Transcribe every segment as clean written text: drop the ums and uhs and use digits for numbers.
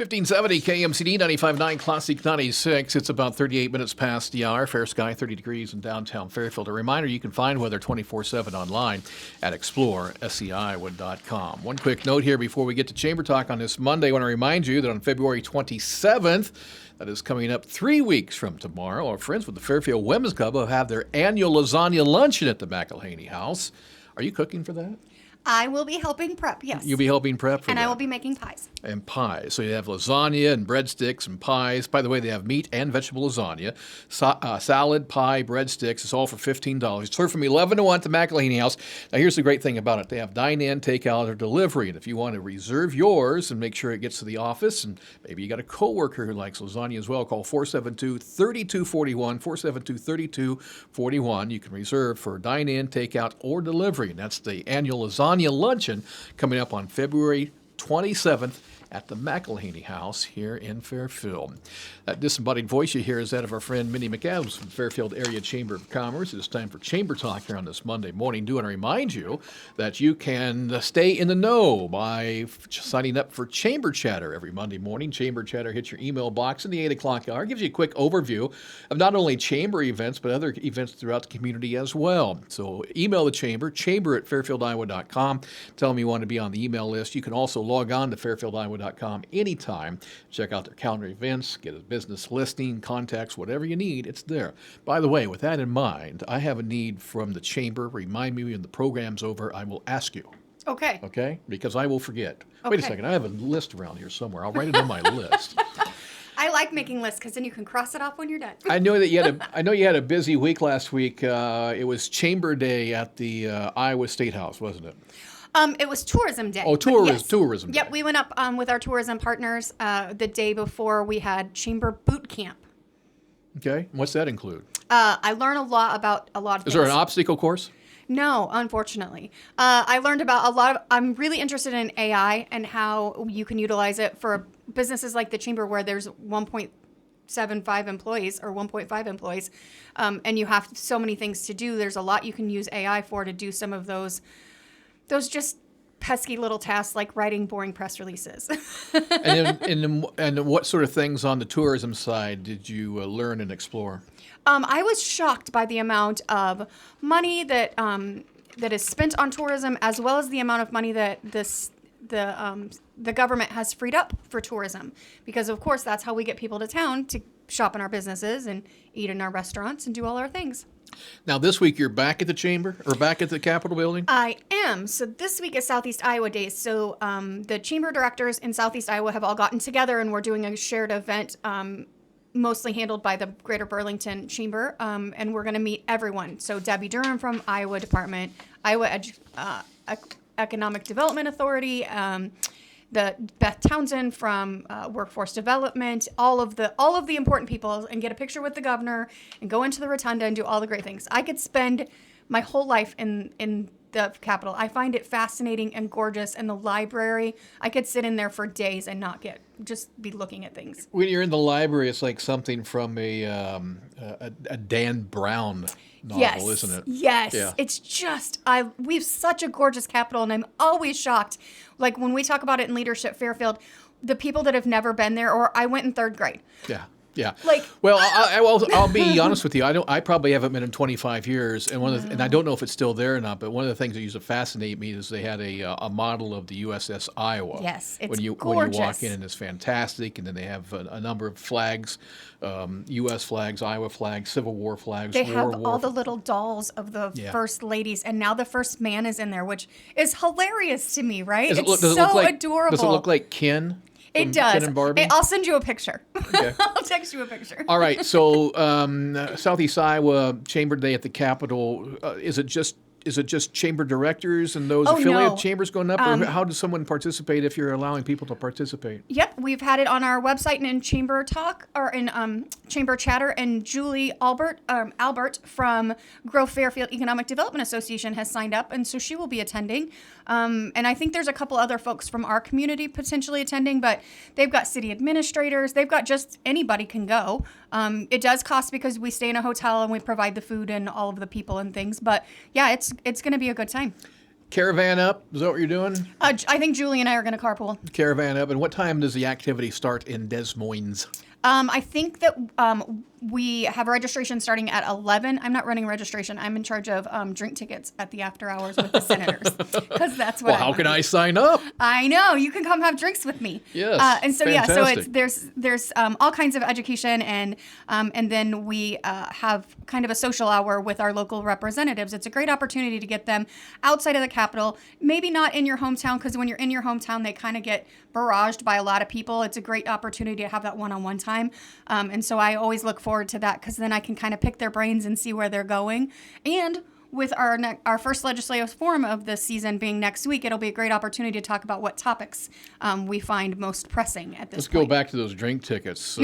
1570 KMCD 95.9 Classic 96. It's about 38 minutes past the hour. Fair sky, 30 degrees in downtown Fairfield. A reminder, you can find weather 24/7 online at exploresciowa.com. One quick note here before we get to Chamber Talk on this Monday. I want to remind you that on February 27th, that is coming up 3 weeks from tomorrow, our friends with the Fairfield Women's Club will have their annual lasagna luncheon at the McElhaney House. Are you cooking for that? I will be helping prep, yes. You'll be helping prep for that. And I will be making pies. And pies. So you have lasagna and breadsticks and pies. By the way, they have meat and vegetable lasagna, salad, pie, breadsticks. It's all for $15. It's served from 11 to 1 at the McElhaney House. Now, here's the great thing about it. They have dine-in, takeout, or delivery. And if you want to reserve yours and make sure it gets to the office, and maybe you got a coworker who likes lasagna as well, call 472-3241, 472-3241. You can reserve for dine-in, takeout, or delivery. And that's the annual lasagna luncheon coming up on February 27th at the McElhaney House here in Fairfield. That disembodied voice you hear is that of our friend Mendy McAdams from Fairfield Area Chamber of Commerce. It is time for Chamber Talk here on this Monday morning. Do want to remind you that you can stay in the know by signing up for Chamber Chatter every Monday morning. Chamber Chatter hits your email box in the 8 o'clock hour. Gives you a quick overview of not only Chamber events, but other events throughout the community as well. So email the Chamber, chamber@fairfieldiowa.com. Tell them you want to be on the email list. You can also log on to fairfieldiowa.com anytime. Check out their calendar events, get a business listing, contacts, whatever you need, it's there. By the way, with that in mind, I have a need from the Chamber. Remind me when the program's over, I will ask you. Okay. Okay? Because I will forget. Okay. Wait a second, I have a list around here somewhere. I'll write it on my list. I like making lists because then you can cross it off when you're done. I know you had a busy week last week. It was Chamber Day at the Iowa State House, wasn't it? It was Tourism Day. Oh, tourism day. Yep, we went up with our tourism partners the day before we had Chamber Boot Camp. Okay, what's that include? I learned a lot about a lot of things. Is there an obstacle course? No, unfortunately. I learned about I'm really interested in AI and how you can utilize it for businesses like the Chamber where there's 1.75 employees or 1.5 employees, and you have so many things to do. There's a lot you can use AI for to do some of those just pesky little tasks like writing boring press releases. and what sort of things on the tourism side did you learn and explore? I was shocked by the amount of money that is spent on tourism, as well as the amount of money that the government has freed up for tourism. Because of course that's how we get people to town to shop in our businesses and eat in our restaurants and do all our things. Now, this week you're back at the Chamber or back at the Capitol building? I am. So this week is Southeast Iowa Days. So the Chamber directors in Southeast Iowa have all gotten together and we're doing a shared event mostly handled by the Greater Burlington Chamber. And we're going to meet everyone. So Debbie Durham from Iowa Department, Iowa Economic Development Authority, the Beth Townsend from Workforce Development, all of the important people, and get a picture with the governor and go into the rotunda and do all the great things. I could spend my whole life in the Capitol. I find it fascinating and gorgeous, and the library, I could sit in there for days and not just be looking at things. When you're in the library, it's like something from a Dan Brown novel, isn't it? Yes. Yeah. It's just, we have such a gorgeous Capitol, and I'm always shocked. Like when we talk about it in Leadership Fairfield, the people that have never been there, or I went in 3rd grade. Yeah. Yeah. Like, well, I'll be honest with you. I probably haven't been in 25 years, and and I don't know if it's still there or not. But one of the things that used to fascinate me is they had a model of the USS Iowa. Yes, it's when you walk in, and it's fantastic. And then they have a number of flags, U.S. flags, Iowa flags, Civil War flags. They have all the little dolls of the first ladies, and now the first man is in there, which is hilarious to me. Right? It's so adorable. Does it look like Ken? It does. Ken and Barbie? I'll send you a picture. Okay. I'll text you a picture. All right. So Southeast Iowa Chamber Day at the Capitol, is it just chamber directors and those affiliate chambers going up? Or how does someone participate if you're allowing people to participate? Yep. We've had it on our website and in Chamber Talk or in Chamber Chatter. And Julie Albert from Grove Fairfield Economic Development Association has signed up. And so she will be attending. And I think there's a couple other folks from our community potentially attending, but they've got city administrators. They've got just anybody can go. It does cost because we stay in a hotel and we provide the food and all of the people and things. But yeah, it's going to be a good time. Caravan up? Is that what you're doing? I think Julie and I are going to carpool. Caravan up. And what time does the activity start in Des Moines? I think that we have registration starting at 11. I'm not running registration. I'm in charge of drink tickets at the after hours with the senators because that's what. Well, how can I sign up? I know you can come have drinks with me. Yes, and so fantastic. so there's all kinds of education and then we have kind of a social hour with our local representatives. It's a great opportunity to get them outside of the Capitol. Maybe not in your hometown because when you're in your hometown, they kind of get barraged by a lot of people. It's a great opportunity to have that one-on-one time. And so I always look forward to that because then I can kind of pick their brains and see where they're going. And with our first legislative forum of the season being next week, it'll be a great opportunity to talk about what topics we find most pressing at this Let's point. go back to those drink tickets.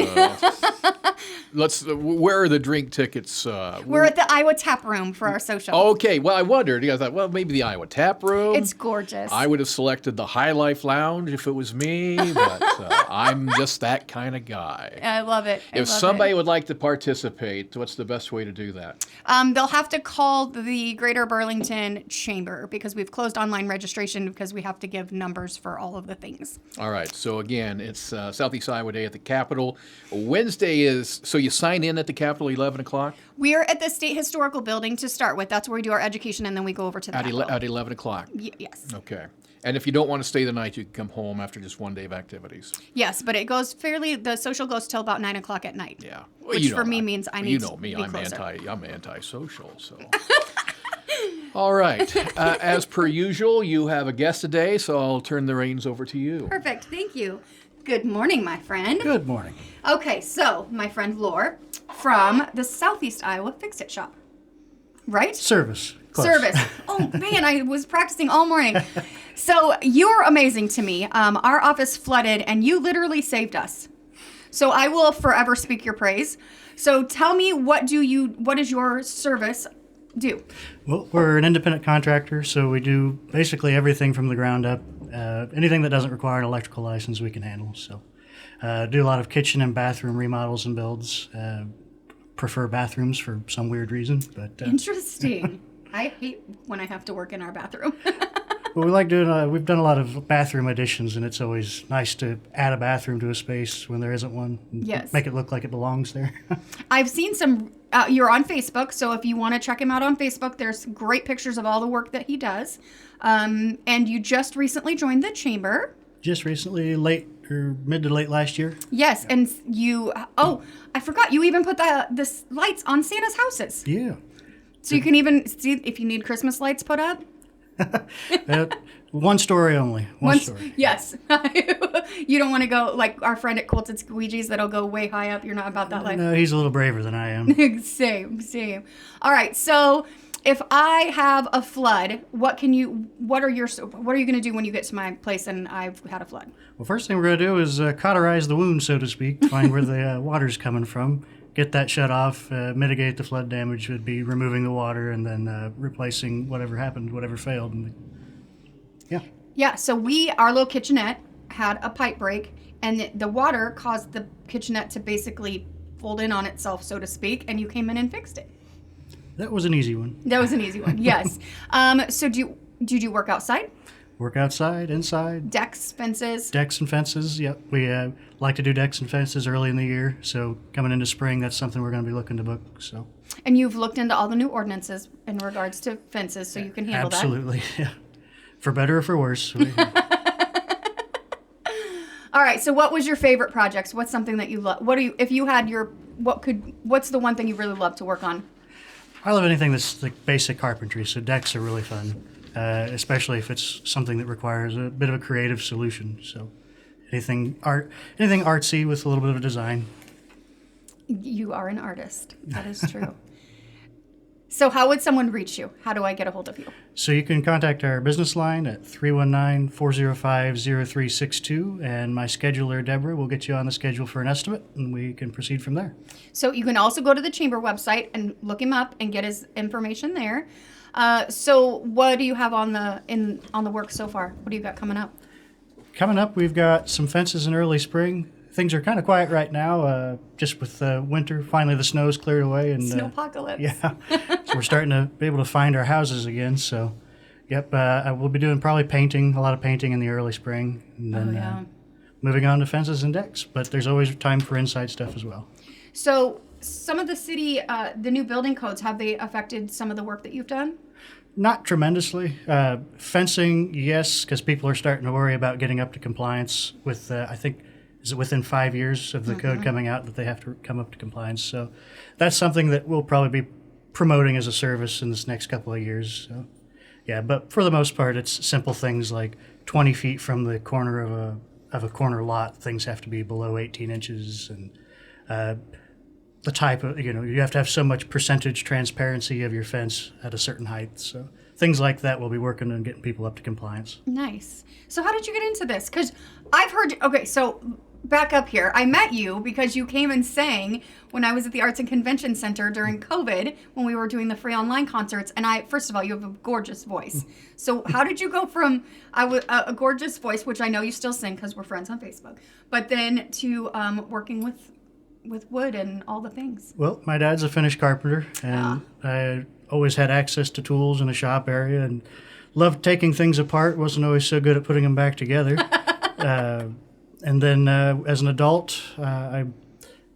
Where are the drink tickets? We're at the Iowa Tap Room for our social. Okay, well, I wondered. I thought, well, maybe the Iowa Tap Room. It's gorgeous. I would have selected the High Life Lounge if it was me, but I'm just that kind of guy. I love it. If somebody would like to participate, what's the best way to do that? They'll have to call the Greater Burlington Chamber because we've closed online registration because we have to give numbers for all of the things. All right. So again, it's Southeast Iowa Day at the Capitol. Wednesday is, so you sign in at the Capitol 11 o'clock? We are at the State Historical Building to start with. That's where we do our education and then we go over to the Capitol. At 11 o'clock? Yes. Okay. And if you don't want to stay the night, you can come home after just one day of activities. Yes, but it goes the social goes till about 9 o'clock at night. Yeah. Well, which for me means I need to me, be I'm closer. I'm antisocial, so. All right. As per usual, you have a guest today, so I'll turn the reins over to you. Perfect. Thank you. Good morning, my friend. Good morning. Okay, so my friend Lore from the Southeast Iowa Fix-It Shop. Right? Service. Close. Service. Oh, man, I was practicing all morning. So you're amazing to me. Our office flooded, and you literally saved us. So I will forever speak your praise. So tell me, what does your service do? Well, we're an independent contractor, so we do basically everything from the ground up. Anything that doesn't require an electrical license, we can handle. So do a lot of kitchen and bathroom remodels and builds. Prefer bathrooms for some weird reason, but Interesting. I hate when I have to work in our bathroom. well, we like doing. We've done a lot of bathroom additions, and it's always nice to add a bathroom to a space when there isn't one. And Yes. make it look like it belongs there. I've seen some. You're on Facebook, so if you want to check him out on Facebook, there's great pictures of all the work that he does. And you just recently joined the chamber. Just recently, mid to late last year. Yes, and you. Oh, I forgot. You even put the lights on Santa's houses, Yeah. so you can even see if you need Christmas lights put up. One story only. One story. Yes. You don't want to go like our friend at Quilted Squeegees that'll go way high up. You're not about that life. No, he's a little braver than I am. Same. All right. So if I have a flood, what are you going to do when you get to my place and I've had a flood? Well, first thing we're going to do is cauterize the wound, so to speak, find where the water's coming from, get that shut off, mitigate the flood damage would be removing the water and then replacing whatever happened, whatever failed. And yeah. Yeah. So our little kitchenette had a pipe break and the water caused the kitchenette to basically fold in on itself, so to speak, and you came in and fixed it. That was an easy one. That was an easy one. Yes. So do you work outside? Work outside, inside. Decks, fences? Decks and fences, yep. We like to do decks and fences early in the year, so coming into spring, that's something we're going to be looking to book. So. And you've looked into all the new ordinances in regards to fences, so you can handle Absolutely, yeah. For better or for worse. All right. So, what was your favorite projects? What's something that you love? What's the one thing you really love to work on? I love anything that's like basic carpentry, so decks are really fun, especially if it's something that requires a bit of a creative solution. So anything artsy with a little bit of a design. You are an artist. That is true. So how would someone reach you? How do I get a hold of you? So you can contact our business line at 319-405-0362, and my scheduler, Deborah, will get you on the schedule for an estimate, and we can proceed from there. So you can also go to the chamber website and look him up and get his information there. So what do you have on the work so far? What do you got coming up? Coming up, we've got some fences in early spring. Things are kind of quiet right now, just with winter. Finally, the snow's cleared away. And Snowpocalypse. yeah, so we're starting to be able to find our houses again. So Yep, I will be doing probably painting, a lot of painting in the early spring, and then moving on to fences and decks. But there's always time for inside stuff as well. So some of the city, the new building codes, have they affected some of the work that you've done? Not tremendously. Fencing, yes, because people are starting to worry about getting up to compliance with, I think, is it within 5 years of the code coming out that they have to come up to compliance. So that's something that we'll probably be promoting as a service in this next couple of years. So, yeah, but for the most part, it's simple things like 20 feet from the corner of a corner lot, things have to be below 18 inches, and the type of, you have to have so much percentage transparency of your fence at a certain height. So things like that we'll be working on getting people up to compliance. Nice. So how did you get into this? Because I've heard, okay, so back up here. I met you because you came and sang when I was at the Arts and Convention Center during COVID when we were doing the free online concerts. And first of all, you have a gorgeous voice. So how did you go from a gorgeous voice, which I know you still sing because we're friends on Facebook, but then to working with wood and all the things? Well, my dad's a finished carpenter, and I always had access to tools in a shop area and loved taking things apart. Wasn't always so good at putting them back together. And then as an adult, I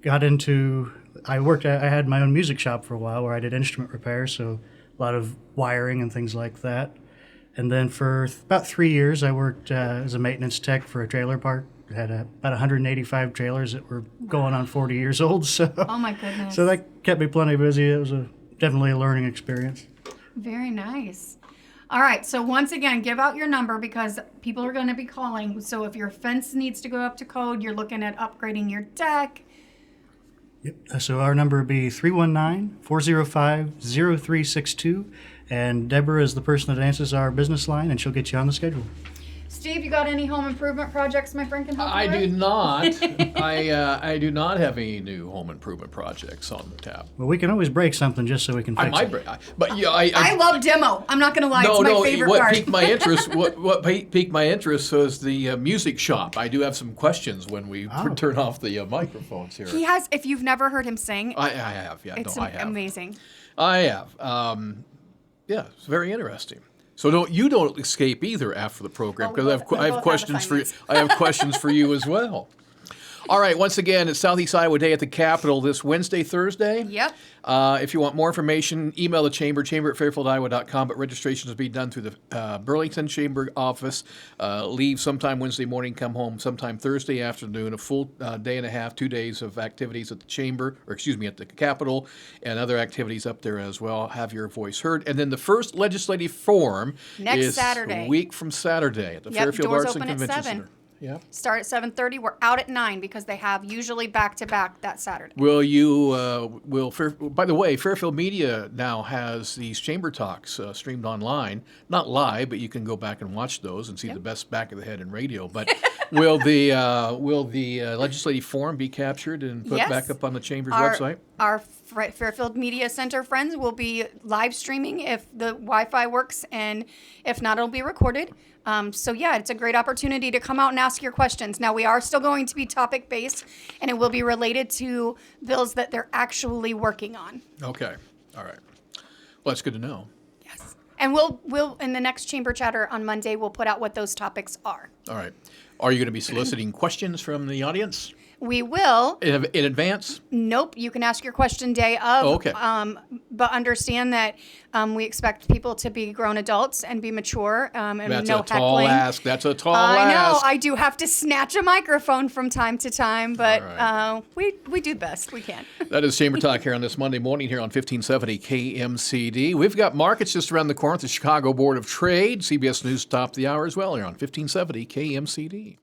got into, I had my own music shop for a while where I did instrument repair, so a lot of wiring and things like that. And then for about 3 years, I worked as a maintenance tech for a trailer park. I had about 185 trailers that were going on 40 years old. So, oh my goodness. So that kept me plenty busy. It was definitely a learning experience. Very nice. All right, so once again, give out your number because people are going to be calling. So if your fence needs to go up to code, you're looking at upgrading your deck. Yep. So our number would be 319-405-0362. And Deborah is the person that answers our business line, and she'll get you on the schedule. Steve, you got any home improvement projects my friend can help you with? I do not. I do not have any new home improvement projects on the tab. Well, we can always break something just so we can fix I might it. break, but yeah, I love demo. I'm not going to lie. It's my favorite what part. piqued my interest? What piqued my interest was the music shop. I do have some questions when we turn off the microphones here. He has. If you've never heard him sing, I have. Yeah, it's I have. amazing. I have. Yeah, it's very interesting. So don't escape either after the program because I have questions for you. I have questions for you as well. All right, once again, it's Southeast Iowa Day at the Capitol this Wednesday, Thursday. Yep. If you want more information, email the chamber at fairfieldiowa.com, but registrations will be done through the Burlington Chamber office. Leave sometime Wednesday morning, come home sometime Thursday afternoon, a full day and a half, 2 days of activities at the chamber, at the Capitol, and other activities up there as well. Have your voice heard. And then the first legislative forum is Saturday. A week from Saturday at the Fairfield doors Arts and open at Convention 7. Center. Yep. Start at 7:30. We're out at 9 because they have usually back-to-back that Saturday. Will you, by the way, Fairfield Media now has these chamber talks streamed online. Not live, but you can go back and watch those and see the best back of the head in radio. But will the legislative forum be captured and put back up on the chamber's website? Our Fairfield Media Center friends will be live streaming if the Wi-Fi works, and if not, it'll be recorded. So yeah, it's a great opportunity to come out and ask your questions. Now, we are still going to be topic-based, and it will be related to bills that they're actually working on. Okay. All right. Well, that's good to know. Yes. And we'll in the next chamber chatter on Monday, we'll put out what those topics are. All right. Are you going to be soliciting questions from the audience? We will. In advance? Nope. You can ask your question day of. Oh, okay. But understand that we expect people to be grown adults and be mature and That's no a tall heckling. ask. That's a tall I know. ask. I do have to snatch a microphone from time to time, but All right. we do the best we can. That is Chamber Talk here on this Monday morning here on 1570 KMCD. We've got markets just around the corner at the Chicago Board of Trade. CBS News top of the hour as well here on 1570 KMCD.